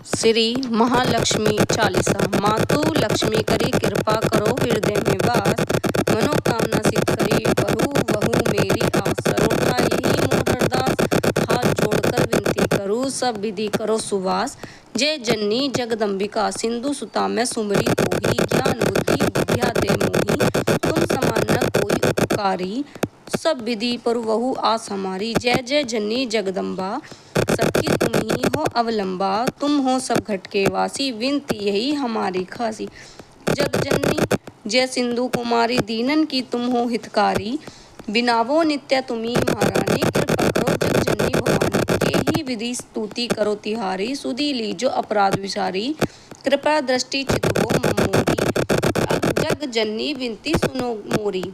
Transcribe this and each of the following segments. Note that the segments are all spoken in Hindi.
श्री महालक्ष्मी चालीसा। मातु लक्ष्मी करी कृपा करो हृदय में वास, मनोकामना सिद्ध करी बहू बहू मेरी आस। सरोठा यही मोर अरदास, हाथ जोड़कर विनती करूँ सब विधि करो सुवास। जय जननी जगदम्बिका सिंधु सुता में सुमरी तोही, ज्ञान बुद्धि विद्या दे मोही, तुम समान न कोई उपकारी, सब विधि पर वहु आस हमारी। जय जय जननी जगदम्बा सबकी तुम ही हो अवलंबा, तुम हो सब घट के वासी, विनती यही हमारी खासी। जग जननी जय सिंधु कुमारी, दीनन की तुम हो हितकारी, बिनावो नित्य तुम्ही महारानी, कृपा करो जग जननी भवानी। के ही विधि स्तुति करो तिहारी, सुधी लीजो अपराध विसारी, कृपा दृष्टि चितवो ममोरी। अब जग जननी विनती सुनो मोरी,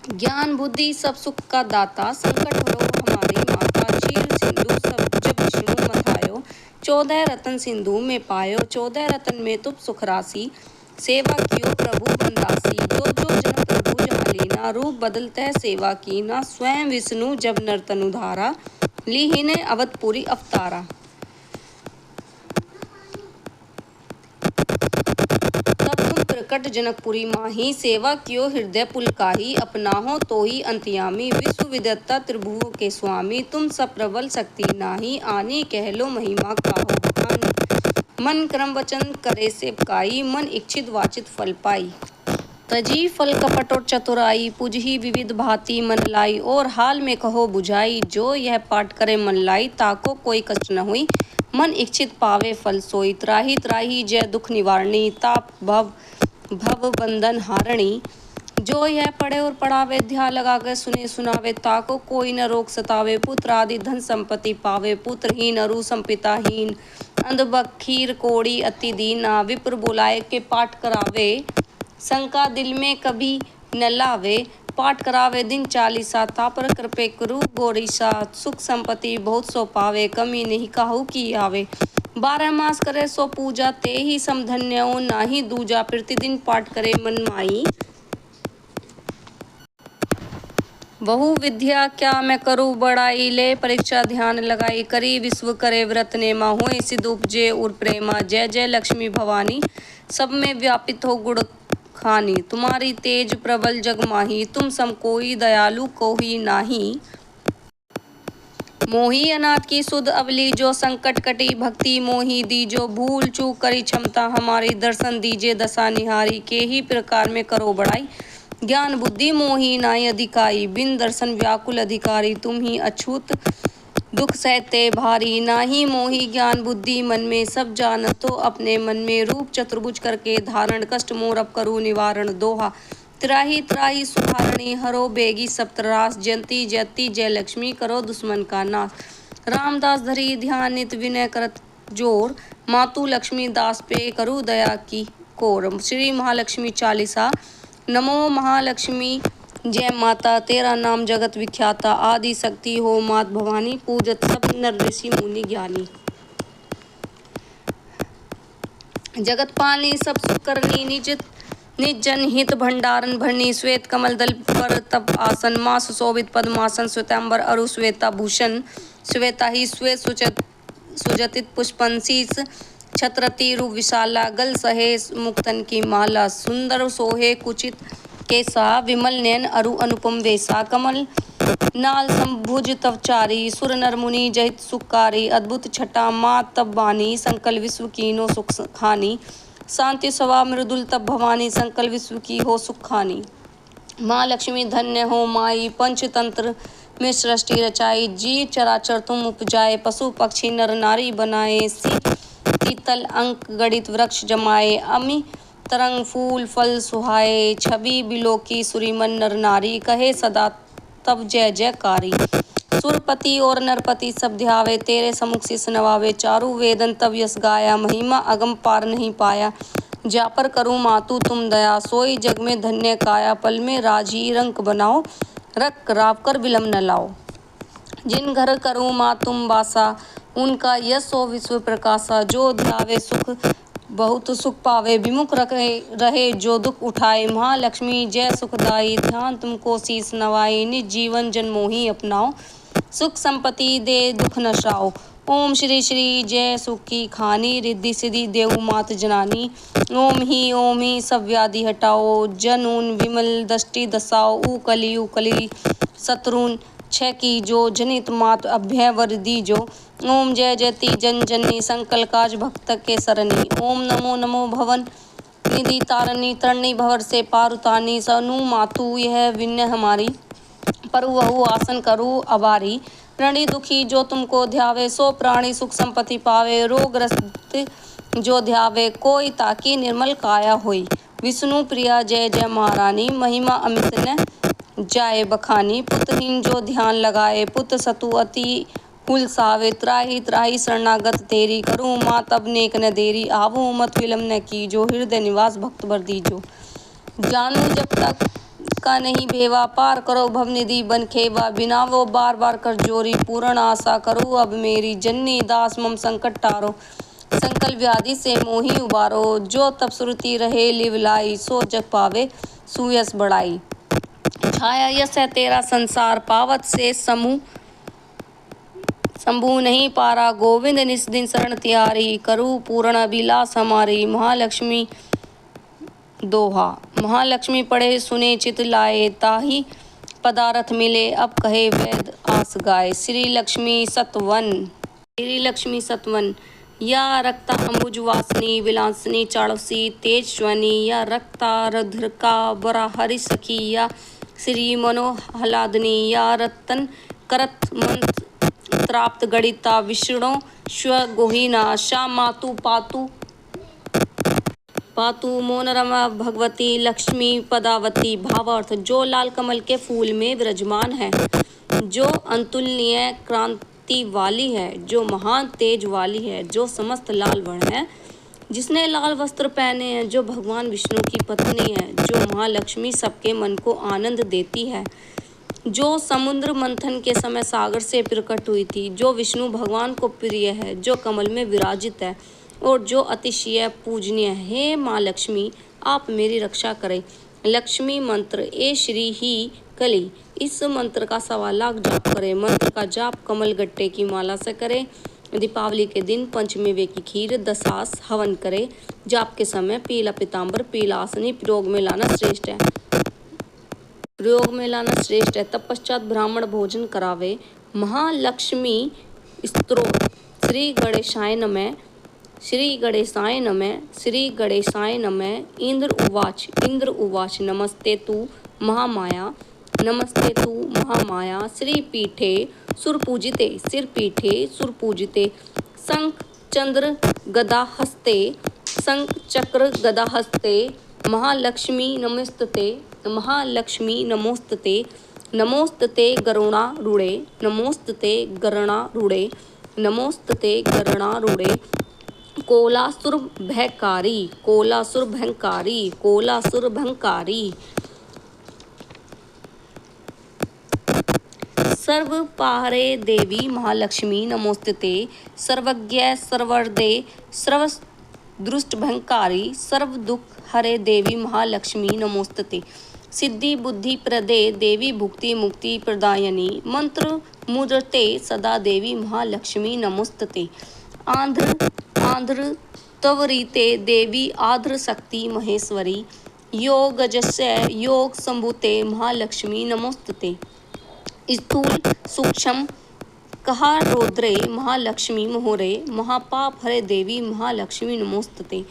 ज्ञान बुद्धि सब सुख का दाता, संकट हरो हमारी माता। क्षीर सिंधु सब जब विष्णु मथायो, 14 रतन सिंधु में पायो, 14 रतन में तुम सुख राशि, सेवा कियो प्रभु बनदासी। जो जो जन प्रभु जहाँ लीना, रूप बदलते सेवा कीना, स्वयं विष्णु जब नर्तन उधारा, लीहिने अवधपुरी अवतारा। प्रकट जनकपुरी माही, सेवा कियो हृदय पुलकाही, अपना हो तो ही अंतयामी, विश्व विदता त्रिभुव के स्वामी, तुम सब प्रबल शक्ति नाही, आनी कह लो महिमा काहू बखानी। मन क्रम वचन करे सेवकाई, मन इच्छित वाचित फल पाई। तजी फल कपट और चतुराई, पुजही विविध भांति मन लाई, और हाल में कहो बुझाई। जो यह पाठ करे मन लाई, ताको कोई कष्ट न हुई, मन इच्छित पावे फल सोई। त्राही त्राही जय दुख निवारणी, ताप भव बंधन हारणी। जो यह पढ़े और पढ़ावे, ध्यान लगाकर सुने सुनावे, ताको कोई न रोग सतावे। पुत्र आदि धन संपत्ति पावे, पुत्रहीन अरु संपिताहीन, अंध बखीर कोड़ी अति दीना। विप्र बुलाए के पाठ करावे, शंका दिल में कभी न लावे। पाठ करावे दिन 40, तापर कृपे करु गोरीसा। सुख संपत्ति बहुत सो पावे, कमी नहीं काहू की आवे। 12 मास करे सो पूजा, ते ही समधन्य हो नाही दूजा। प्रतिदिन पाठ करे मन माई, बहु विद्या क्या मैं करूँ बड़ाई। ले परीक्षा ध्यान लगाई, करी विश्व करे व्रत नेमा, होए सिद्ध उपजे उर प्रेमा। जय जय लक्ष्मी भवानी सब में व्यापित हो गुण खानी, तुम्हारी तेज प्रबल जग माही, तुम सम कोई दयालु कोई नाही। मोही अनाथ की सुध अवली, जो संकट कटी भक्ति मोही दी। जो भूल चूक करी क्षमता हमारी, दर्शन दीजे दशा निहारी। के ही प्रकार में करो बड़ाई, ज्ञान बुद्धि मोही नाई अधिकाई। बिन दर्शन व्याकुल अधिकारी, तुम ही अछूत दुख सहते भारी। नाही मोही ज्ञान बुद्धि मन में, सब जानतो अपने मन में। रूप चतुर्भुज करके धारण, कष्ट मोर अब करूँ निवारण। दोहा त्राही त्राही सुहारणी, हरो बेगी सप्तरास। जयंती जयती जय लक्ष्मी, करो दुश्मन का नाश। रामदास धरी ध्यान नित विनय करत जोर, मातु लक्ष्मी दास पे करू दया की कोर। श्री महालक्ष्मी चालीसा। नमो महालक्ष्मी जय माता, तेरा नाम जगत विख्याता। आदि शक्ति हो मात भवानी, पूजत सब नर ऋषि मुनि ज्ञानी। जगत पालनी सब सुख करनी, निज जन हित भंडारण भरनी। श्वेत कमल दल पर तप आसन, मास शोभित पद्मासन। श्वेतांबर अरु श्वेता भूषण, श्वेता ही श्वेत सुजतित पुष्पंशीष। छत्रति रूप विशाला, गल सहे मुक्तन की माला। सुंदर सोहे कुचित केसा, विमल नयन अरु अनुपम वेसा। कमल नाल संभुज तव चारी, सुर नर मुनि जहित सुखकारी। अद्भुत छटा माँ तब बानी, संकल विश्व कीनो सुख खानी। शांति स्वभाव मृदुल तब भवानी, संकल विश्व की हो सुख खानी। माँ लक्ष्मी धन्य हो माई, पंचतंत्र में सृष्टि रचाई। जीव चराचर तुम उपजाए, पशु पक्षी नर नारी बनाए। शीतल अंक गणित वृक्ष जमाए, अमि तरंग फूल फल सुहाए। छवि बिलोकी सुरीमन नर नारी, कहे सदा तब जय जयकारी। सुरपति और नरपति सब ध्यावे, तेरे समुख शीस नवावे। चारु वेदन तब यश गाया, महिमा अगम पार नहीं पाया। जा पर करूँ मातु तुम दया, सोई जग में धन्य काया। पल में राजी रंक बनाओ, रख राव कर विलम न लाओ। जिन घर करूँ माँ तुम वासा, उनका यश हो विश्व प्रकाशा। जो ध्यावे सुख बहुत सुख पावे, विमुख रहे जो दुख उठाए। महालक्ष्मी जय सुखदाई, ध्यान तुमको शीस नवाई। निज जीवन जन मोही अपनाओ, सुख संपत्ति दे दुख नशाओ। ओम श्री श्री जय सुखी खानी रिद्धि सिद्धि देव मात जनानी। ओम ही सब व्याधि हटाओ जनून विमल दृष्टि दसाओ ऊ कली शत्रुन छह की जो जनित मात अभ्यय वर दीजो। ओम जय जयति जन जननी संकल काज भक्त के सरनी। ओम नमो नमो भवन निधि तारणी तरणी भवर से पारुतानी सनु मातु यह विन्य हमारी पर वहु आसन करु अबारी। प्राणी दुखी जो तुमको ध्यावे सो प्राणी सुख संपत्ति पावे। रोग ग्रस्त जो ध्यावे कोई ताकि निर्मल काया होई। विष्णु प्रिया जय जय महारानी महिमा अमित न जाए बखानी। पुत्रहीन जो ध्यान लगाए पुत्र सतु अति कुल सावे। त्राही त्राही शरणागत तेरी करूँ माँ तब नेक न देरी। आवू मत विलम्ब न की जो हृदय निवास भक्त बर दीजो। जानू जब तक का नहीं भेवा पार करो भवनिधि बन खेवा। बिना वो बार बार कर जोरी पूर्ण आशा करो अब मेरी। जन्नी दास मम संकट टारो संकल व्याधि से मोही उबारो। जो तप श्रुति रहे लिवलाई सो जग पावे सुयस बढ़ाई। छाया यस है तेरा संसार पावत से समूह शंभु नहीं पारा। गोविंद निस दिन शरण तिहारी करू पूर्ण अभिलाष हमारी। महालक्ष्मी दोहा। महालक्ष्मी पढ़े सुने चित लाए ताही पदारथ मिले अब कहे वेद आस गाए। श्री लक्ष्मी सतवन। श्री लक्ष्मी सतवन या रक्ता अंबुज वासनी विलासनी चाड़सी तेजस्वनी या रक्ता रध्रका बराहरि सखी या श्री मनोहलादनी या रतन करत मंत्र त्राप्त गणिता विष्णु स्व गोहिना शा मातु पातु मोनरमा भगवती लक्ष्मी पदावती। भावार्थ जो लाल कमल के फूल में विराजमान है, जो अतुलनीय क्रांति वाली है, जो महान तेज वाली है, जो समस्त लाल वर्ण है, जिसने लाल वस्त्र पहने हैं, जो भगवान विष्णु की पत्नी है, जो महालक्ष्मी सबके मन को आनंद देती है, जो समुद्र मंथन के समय सागर से प्रकट हुई थी, जो विष्णु भगवान को प्रिय है, जो कमल में विराजित है और जो अतिशय पूजनीय है। हे माँ लक्ष्मी आप मेरी रक्षा करें। लक्ष्मी मंत्र ए श्री ही कली। इस मंत्र का 1.25 लाख जाप करें। मंत्र का जाप कमल गट्टे की माला से करें। दीपावली के दिन पंचमेवे की खीर दशास हवन करें। जाप के समय पीला पीताम्बर पीला आसनी प्रयोग में लाना श्रेष्ठ है। तत्पश्चात ब्राह्मण भोजन करावे। महालक्ष्मी स्तोत्र। श्री गणेशाय नमः श्री गणेशाय नमः श्री गणेशाय नमः। इंद्र उवाच नमस्ते तु महामाया श्री पीठे सुरपूजिते शंख चक्र गदा हस्ते महालक्ष्मी नमोस्तुते गरुणारूढ़े कोलासुर भयंकारी। सर्वपाहरे देवी महालक्ष्मी नमोस्तुते। सर्वज्ञ सर्वदे सर्वदुष्ट भयंकारी सर्व दुख हरे देवी महालक्ष्मी नमोस्तुते। सिद्धि बुद्धि प्रदे देवी भुक्ति मुक्ति प्रदायनी। मंत्र मुद्रते सदा देवी महालक्ष्मी नमोस्तुते। आंध्र त्वरिते देवी आर्द्र शक्ति महेश्वरी। योगजस्य योग संभूते महालक्ष्मी नमोस्तुते। स्थूल सूक्ष्म कहा रौद्रे महालक्ष्मी मोहरे। महापाप हरे देवी महालक्ष्मी नमोस्तुते।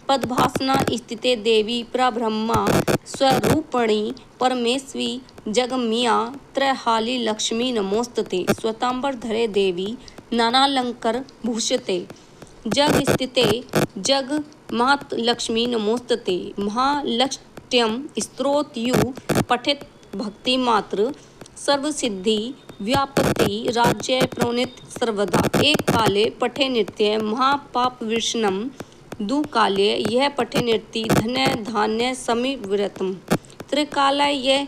पदभासना स्थिते देवी प्रब्रह्मा स्वरूपणी परमेश्वरी जगमिया त्रयहाली लक्ष्मी नमोस्तुते। स्वतांबर धरे देवी नानालंकर भूषते। जग स्थिते जग मात लक्ष्मी नमोस्तुते। महालक्ष्यम स्तोत्रयु पठित भक्ति मात्र सर्वसिद्धि व्यापति राज्य प्रणित सर्वदा। एक काले पठे नृत्य महापाप विष्णम। दु काले यह पठे नृत्य धन्य धान्य समिवृतम। त्रिकालय यह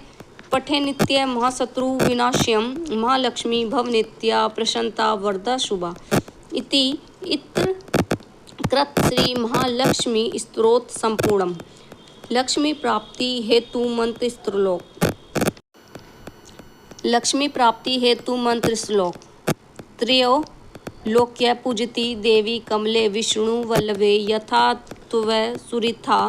पठे नित्य महाशत्रु विनाश्यम। महालक्ष्मी भव नित्या प्रसन्नता वरदा शुभा। इति इत्र कृत श्री महालक्ष्मी स्तोत्र संपूर्णम। लक्ष्मी प्राप्ति हेतु मंत्र श्लोक। लक्ष्मी प्राप्ति हेतु मंत्र श्लोक। त्रयो लोक्य पूजति देवी कमले विष्णु वल्लभे यथा त्व सुरिथा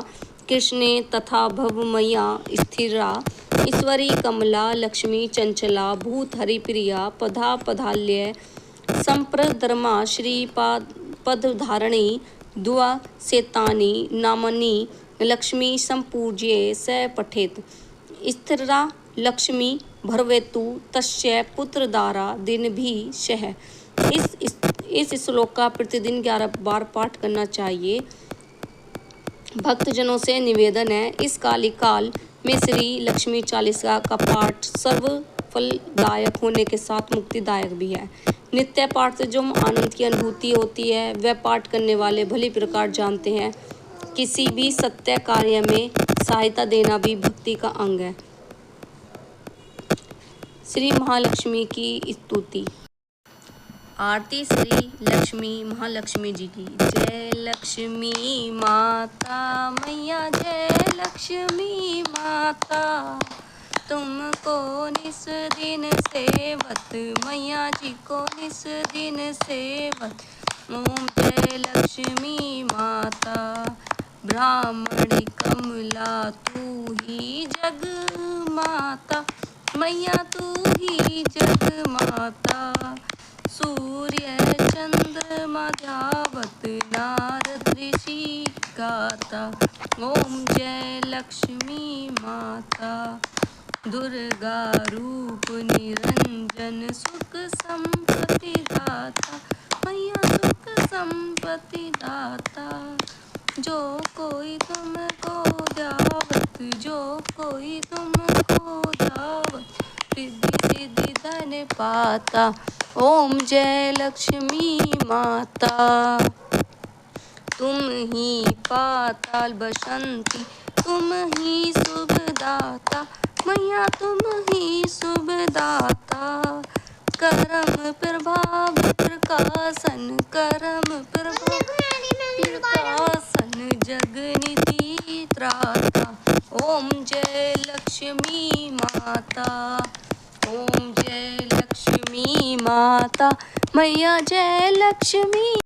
कृष्णे तथा भवमय्या स्थिरा ईश्वरी कमला लक्ष्मी चंचला भूत हरिप्रिया पदा पदाल्य संप्रदर्मा श्रीपदधारिणी द्वा सेतानि नामनि लक्ष्मी संपूज्ये स पठेत स्थिरा लक्ष्मी भरवेतु तस्य पुत्रदारा दिन भी शह। इस श्लोक का प्रतिदिन 11 बार पाठ करना चाहिए। भक्तजनों से निवेदन है, इस कालिक काल में श्री लक्ष्मी चालीसा का पाठ सर्व फलदायक होने के साथ मुक्तिदायक भी है। नित्य पाठ से जो आनंद की अनुभूति होती है वह पाठ करने वाले भली प्रकार जानते हैं। किसी भी सत्य कार्य में सहायता देना भी भक्ति का अंग है। श्री महालक्ष्मी की स्तुति। आरती श्री लक्ष्मी महालक्ष्मी जी की। जय लक्ष्मी माता मैया जय लक्ष्मी माता, तुमको निस दिन सेवत मैया जी को निस दिन सेवत। ओम जय लक्ष्मी माता ब्राह्मणी कमला तू ही जग माता, मैया तू ही जग माता। सूर्य चंद्रमा ध्यावत नारद ऋषि गाता। ओम जय लक्ष्मी माता दुर्गा रूप निरंजन सुख संपत्ति दाता, मैया सुख संपत्ति दाता। जो कोई तुमको ध्यावत, जो कोई तुमको ध्यावत रिद्धि सिद्धि धन पाता। ओम जय लक्ष्मी माता तुम ही पाताल बसंती, तुम ही शुभदाता, मैया तुम ही शुभदाता। करम प्रभाव प्रकाशन, करम प्रभाव प्रकाशन जगनिधि त्राता। ओम जय लक्ष्मी माता, ओम जय लक्ष्मी माता, मैया जय लक्ष्मी